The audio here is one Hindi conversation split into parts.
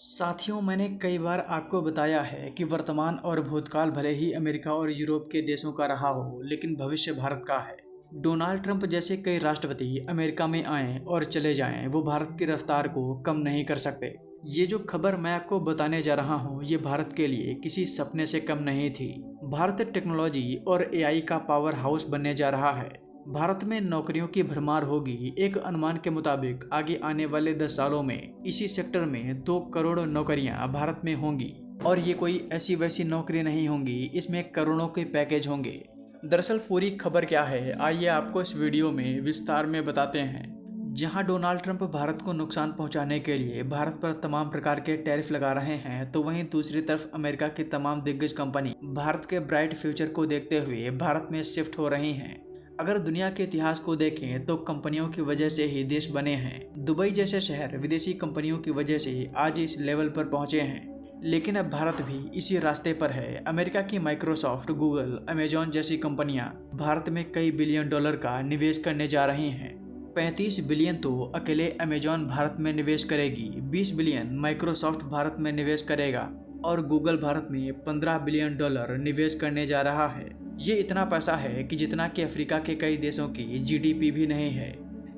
साथियों, मैंने कई बार आपको बताया है कि वर्तमान और भूतकाल भले ही अमेरिका और यूरोप के देशों का रहा हो, लेकिन भविष्य भारत का है। डोनाल्ड ट्रंप जैसे कई राष्ट्रपति अमेरिका में आएं और चले जाएं, वो भारत की रफ्तार को कम नहीं कर सकते। ये जो खबर मैं आपको बताने जा रहा हूँ, ये भारत के लिए किसी सपने से कम नहीं थी। भारत टेक्नोलॉजी और एआई का पावर हाउस बनने जा रहा है। भारत में नौकरियों की भरमार होगी। एक अनुमान के मुताबिक आगे आने वाले 10 सालों में इसी सेक्टर में 2 करोड़ नौकरियां भारत में होंगी। और ये कोई ऐसी वैसी नौकरी नहीं होंगी, इसमें करोड़ों के पैकेज होंगे। दरअसल पूरी खबर क्या है, आइए आपको इस वीडियो में विस्तार में बताते हैं। जहां डोनाल्ड ट्रंप भारत को नुकसान पहुंचाने के लिए भारत पर तमाम प्रकार के टैरिफ लगा रहे हैं, तो वहीं दूसरी तरफ अमेरिका की तमाम दिग्गज कंपनी भारत के ब्राइट फ्यूचर को देखते हुए भारत में शिफ्ट हो रही हैं। अगर दुनिया के इतिहास को देखें तो कंपनियों की वजह से ही देश बने हैं। दुबई जैसे शहर विदेशी कंपनियों की वजह से आज इस लेवल पर पहुंचे हैं, लेकिन अब भारत भी इसी रास्ते पर है। अमेरिका की माइक्रोसॉफ्ट, गूगल, अमेजॉन जैसी कंपनियां भारत में कई बिलियन डॉलर का निवेश करने जा रही हैं। 35 बिलियन तो अकेले अमेजॉन भारत में निवेश करेगी, 20 बिलियन माइक्रोसॉफ्ट भारत में निवेश करेगा और गूगल भारत में 15 बिलियन डॉलर निवेश करने जा रहा है। ये इतना पैसा है कि जितना कि अफ्रीका के कई देशों की जीडीपी भी नहीं है।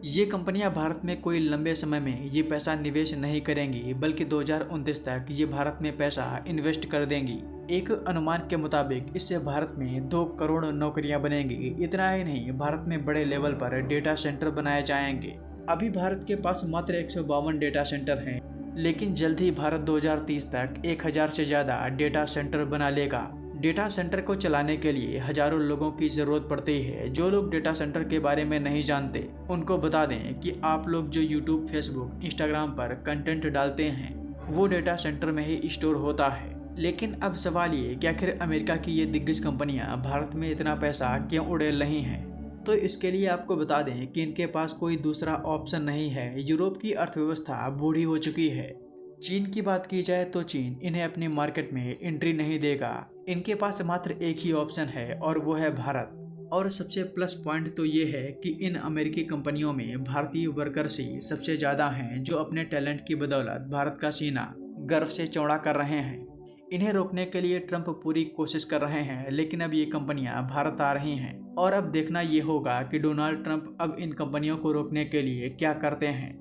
ये कंपनियां भारत में कोई लंबे समय में ये पैसा निवेश नहीं करेंगी, बल्कि 2029 तक ये भारत में पैसा इन्वेस्ट कर देंगी। एक अनुमान के मुताबिक इससे भारत में 2 करोड़ नौकरियां बनेंगी। इतना ही नहीं, भारत में बड़े लेवल पर डेटा सेंटर बनाए जाएंगे। अभी भारत के पास मात्र 152 डेटा सेंटर हैं, लेकिन जल्द ही भारत 2030 तक 1000 से ज़्यादा डेटा सेंटर बना लेगा। डेटा सेंटर को चलाने के लिए हजारों लोगों की ज़रूरत पड़ती है। जो लोग डेटा सेंटर के बारे में नहीं जानते, उनको बता दें कि आप लोग जो यूट्यूब, फेसबुक, इंस्टाग्राम पर कंटेंट डालते हैं, वो डेटा सेंटर में ही स्टोर होता है। लेकिन अब सवाल ये कि आखिर अमेरिका की ये दिग्गज कंपनियां भारत में इतना पैसा क्यों उड़ेल रही हैं? तो इसके लिए आपको बता दें कि इनके पास कोई दूसरा ऑप्शन नहीं है। यूरोप की अर्थव्यवस्था बूढ़ी हो चुकी है। चीन की बात की जाए तो चीन इन्हें अपनी मार्केट में एंट्री नहीं देगा। इनके पास मात्र एक ही ऑप्शन है और वो है भारत। और सबसे प्लस पॉइंट तो ये है कि इन अमेरिकी कंपनियों में भारतीय वर्कर्स ही सबसे ज़्यादा हैं, जो अपने टैलेंट की बदौलत भारत का सीना गर्व से चौड़ा कर रहे हैं। इन्हें रोकने के लिए ट्रंप पूरी कोशिश कर रहे हैं, लेकिन अब ये कंपनियां भारत आ रही हैं और अब देखना ये होगा कि डोनाल्ड ट्रंप अब इन कंपनियों को रोकने के लिए क्या करते हैं।